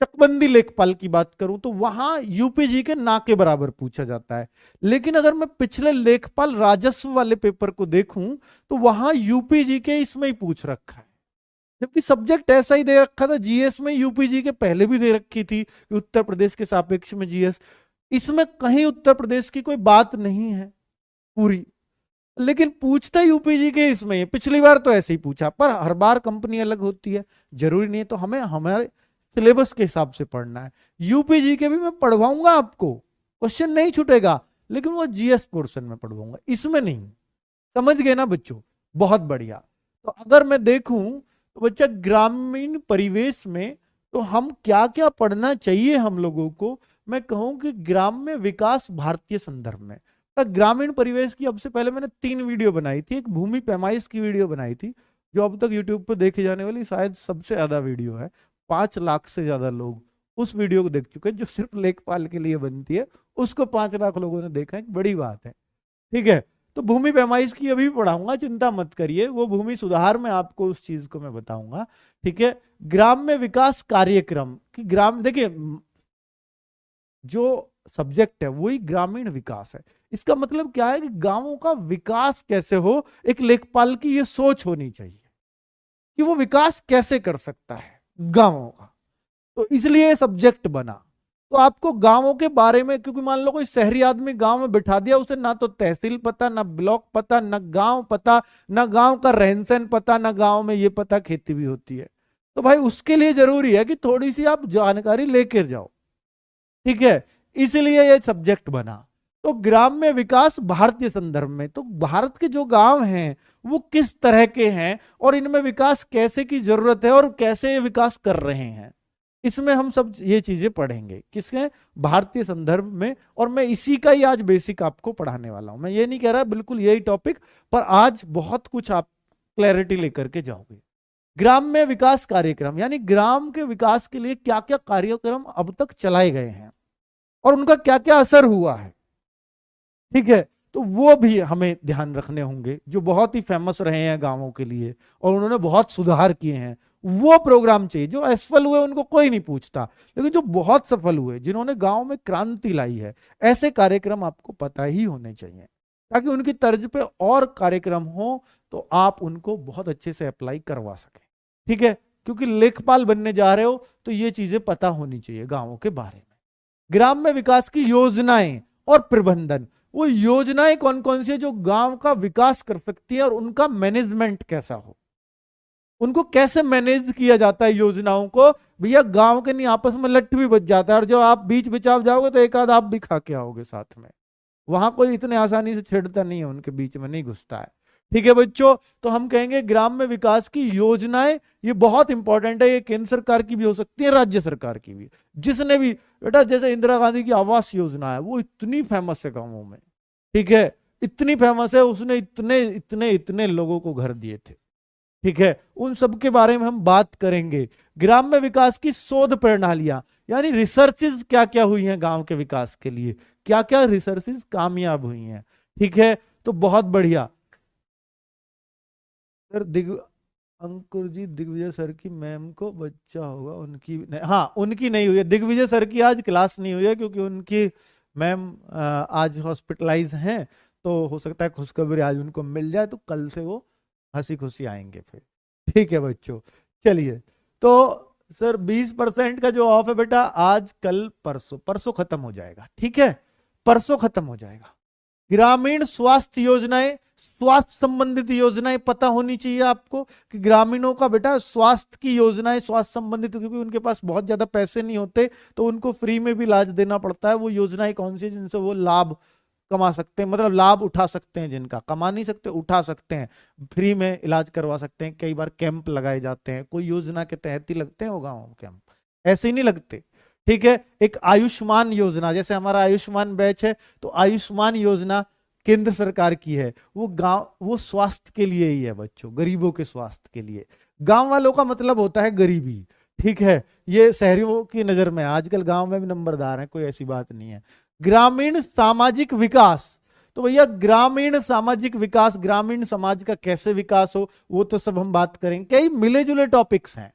चकबंदी लेखपाल की बात करूं तो वहां यूपीजी के ना के बराबर पूछा जाता है। लेकिन अगर मैं पिछले लेखपाल राजस्व वाले पेपर को देखूं तो वहां यूपीजी के इसमें ही पूछ रखा है, जबकि सब्जेक्ट ऐसा ही दे रखा था। जीएस में यूपीजी के पहले भी दे रखी थी कि उत्तर प्रदेश के सापेक्ष में जीएस, इसमें कहीं उत्तर प्रदेश की कोई बात नहीं है पूरी, लेकिन पूछता यूपीजी के इसमें है। पिछली बार तो ऐसे ही पूछा, पर हर बार कंपनी अलग होती है, जरूरी नहीं है, तो हमें हमारे सिलेबस के हिसाब से पढ़ना है। यूपीजी के भी मैं पढ़वाऊंगा आपको, क्वेश्चन नहीं छूटेगा, लेकिन वो जीएस पोर्शन में पढ़वाऊंगा, इसमें नहीं। समझ गए ना बच्चों? बहुत बढ़िया। तो अगर मैं देखूं तो बच्चा ग्रामीण परिवेश में तो हम क्या क्या पढ़ना चाहिए हम लोगों को, मैं कहूं कि ग्राम्य विकास भारतीय संदर्भ में। तो ग्रामीण परिवेश की अब से पहले मैंने 3 वीडियो बनाई थी। एक भूमि पैमाइश की वीडियो बनाई थी, जो अब तक यूट्यूब पर देखे जाने वाली शायद सबसे ज्यादा वीडियो है। 5 लाख से ज्यादा लोग उस वीडियो को देख चुके हैं, जो सिर्फ लेखपाल के लिए बनती है, उसको 5 लाख लोगों ने देखा है, बड़ी बात है। ठीक है, तो भूमि पैमाइश की अभी पढ़ाऊंगा, चिंता मत करिए, वो भूमि सुधार में आपको उस चीज को मैं बताऊंगा। ठीक है, ग्राम्य विकास कार्यक्रम की ग्राम, देखिए जो सब्जेक्ट है वही ग्रामीण विकास है। इसका मतलब क्या है कि गांवों का विकास कैसे हो, एक लेखपाल की ये सोच होनी चाहिए कि वो विकास कैसे कर सकता है गांवों का, तो इसलिए ये सब्जेक्ट बना। तो आपको गांवों के बारे में, क्योंकि मान लो कोई शहरी आदमी गांव में बिठा दिया, उसे ना तो तहसील पता, ना ब्लॉक पता, ना गांव पता, ना गांव का रहन सहन पता, ना गांव में ये पता खेती भी होती है, तो भाई उसके लिए जरूरी है कि थोड़ी सी आप जानकारी लेकर जाओ। ठीक है, इसलिए ये सब्जेक्ट बना। तो ग्राम्य विकास भारतीय संदर्भ में, तो भारत के जो गांव हैं वो किस तरह के हैं और इनमें विकास कैसे की जरूरत है और कैसे ये विकास कर रहे हैं, इसमें हम सब ये चीजें पढ़ेंगे किसके, भारतीय संदर्भ में। और मैं इसी का ही आज बेसिक आपको पढ़ाने वाला हूं। मैं ये नहीं कह रहा बिल्कुल यही टॉपिक, पर आज बहुत कुछ आप क्लैरिटी लेकर के जाओगे। ग्राम में विकास कार्यक्रम, यानी ग्राम के विकास के लिए क्या क्या कार्यक्रम अब तक चलाए गए हैं और उनका क्या क्या असर हुआ है। ठीक है, तो वो भी हमें ध्यान रखने होंगे, जो बहुत ही फेमस रहे हैं गांवों के लिए और उन्होंने बहुत सुधार किए हैं। वो प्रोग्राम चाहिए। जो असफल हुए उनको कोई नहीं पूछता, लेकिन जो बहुत सफल हुए, जिन्होंने गांव में क्रांति लाई है, ऐसे कार्यक्रम आपको पता ही होने चाहिए, ताकि उनकी तर्ज पे और कार्यक्रम हो तो आप उनको बहुत अच्छे से अप्लाई करवा सके। ठीक है, क्योंकि लेखपाल बनने जा रहे हो तो ये चीजें पता होनी चाहिए गांवों के बारे में। ग्राम में विकास की योजनाएं और प्रबंधन, वो योजनाएं कौन कौन सी है जो गांव का विकास कर सकती है और उनका मैनेजमेंट कैसा हो, उनको कैसे मैनेज किया जाता है योजनाओं को। भैया गांव के नहीं, आपस में लट्ठ भी बच जाता है, और जो आप बीच बिचाव जाओगे तो एक आध आप भी खा के आओगे साथ में। वहां कोई इतने आसानी से छेड़ता नहीं है, उनके बीच में नहीं घुसता है। ठीक है बच्चों, तो हम कहेंगे ग्राम में विकास की योजनाएं, ये बहुत इंपॉर्टेंट है। ये केंद्र सरकार की भी हो सकती है, राज्य सरकार की भी। जिसने भी, बेटा जैसे इंदिरा गांधी की आवास योजना है, वो इतनी फेमस है गांवों में। ठीक है, इतनी फेमस है, उसने इतने इतने इतने लोगों को घर दिए थे। ठीक है, उन सब के बारे में हम बात करेंगे। ग्राम में विकास की शोध प्रणालियां, यानी रिसर्चेज क्या क्या हुई हैं गांव के विकास के लिए, क्या क्या रिसर्चेज कामयाब हुई हैं। ठीक है, तो बहुत बढ़िया सर। अंकुर जी, दिग्विजय सर की मैम को बच्चा होगा, उनकी नहीं, हाँ उनकी नहीं हुई है। दिग्विजय सर की आज क्लास नहीं हुई है क्योंकि उनकी मैम आज हॉस्पिटलाइज हैं, तो हो सकता है खुशखबरी आज उनको मिल जाए, तो कल से वो हंसी खुशी आएंगे फिर। ठीक है बच्चों, चलिए। तो सर 20% का जो ऑफ है बेटा, आज कल परसों, परसों खत्म हो जाएगा। ठीक है, परसों खत्म हो जाएगा। ग्रामीण स्वास्थ्य योजनाएं, स्वास्थ्य संबंधित योजनाएं पता होनी चाहिए आपको कि ग्रामीणों का बेटा स्वास्थ्य की योजनाएं, स्वास्थ्य संबंधित, क्योंकि उनके पास बहुत ज्यादा पैसे नहीं होते, तो उनको फ्री में भी इलाज देना पड़ता है। वो योजनाएं कौन सी जिनसे वो लाभ कमा सकते हैं, मतलब लाभ उठा सकते हैं, जिनका कमा नहीं सकते उठा सकते हैं, फ्री में इलाज करवा सकते हैं। कई बार कैंप लगाए जाते हैं, कोई योजना के तहत ही लगते हैं वो गाँव कैंप, ऐसे ही नहीं लगते। ठीक है, एक आयुष्मान योजना, जैसे हमारा आयुष्मान बैच है, तो आयुष्मान योजना केंद्र सरकार की है। वो गांव, वो स्वास्थ्य के लिए ही है बच्चों, गरीबों के स्वास्थ्य के लिए। गांव वालों का मतलब होता है गरीबी। ठीक है, ये शहरियों की नजर में, आजकल गांव में भी नंबरदार है, कोई ऐसी बात नहीं है। ग्रामीण सामाजिक विकास, तो भैया ग्रामीण सामाजिक विकास, ग्रामीण समाज का कैसे विकास हो, वो तो सब हम बात करेंगे। कई मिले जुले टॉपिक्स हैं,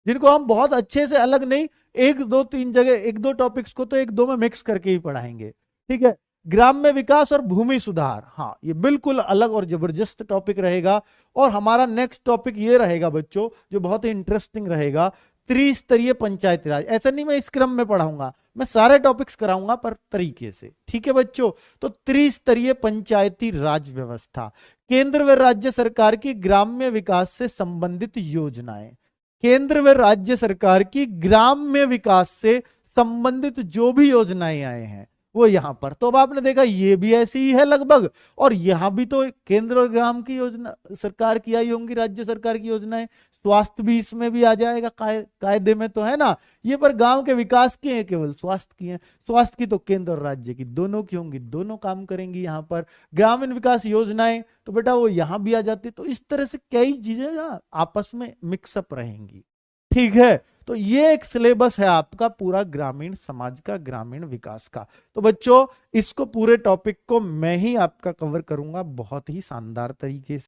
जिनको हम बहुत अच्छे से अलग नहीं, एक दो तीन जगह, एक दो टॉपिक्स को तो एक दो में मिक्स करके ही पढ़ाएंगे। ठीक है। ग्राम्य विकास और भूमि सुधार, हाँ ये बिल्कुल अलग और जबरदस्त टॉपिक रहेगा। और हमारा नेक्स्ट टॉपिक ये रहेगा बच्चों, जो बहुत ही इंटरेस्टिंग रहेगा, त्रिस्तरीय पंचायती राज। ऐसा नहीं मैं इस क्रम में पढ़ाऊंगा, मैं सारे टॉपिक्स कराऊंगा पर तरीके से। ठीक है बच्चों। तो त्रिस्तरीय पंचायती राज व्यवस्था, केंद्र व राज्य सरकार की ग्राम्य विकास से संबंधित योजनाएं, केंद्र व राज्य सरकार की ग्राम्य विकास से संबंधित जो भी योजनाएं आए हैं वो यहां पर। तो अब आपने देखा ये भी ऐसी ही है लगभग, और यहां भी तो केंद्र और ग्राम की योजना सरकार की आई होंगी, राज्य सरकार की योजनाएं। स्वास्थ्य भी इसमें भी आ जाएगा, कायदे में तो है ना। ये पर गांव के विकास की है, केवल स्वास्थ्य की है। स्वास्थ्य की तो केंद्र और राज्य की दोनों की होंगी, दोनों काम करेंगी यहाँ पर। ग्रामीण विकास योजनाएं तो बेटा वो यहां भी आ जाती। तो इस तरह से कई चीजें आपस में मिक्सअप रहेंगी। ठीक है। तो ये एक सिलेबस है आपका पूरा ग्रामीण समाज का, ग्रामीण विकास का। तो बच्चों इसको पूरे टॉपिक को मैं ही आपका कवर करूंगा बहुत ही शानदार तरीके से।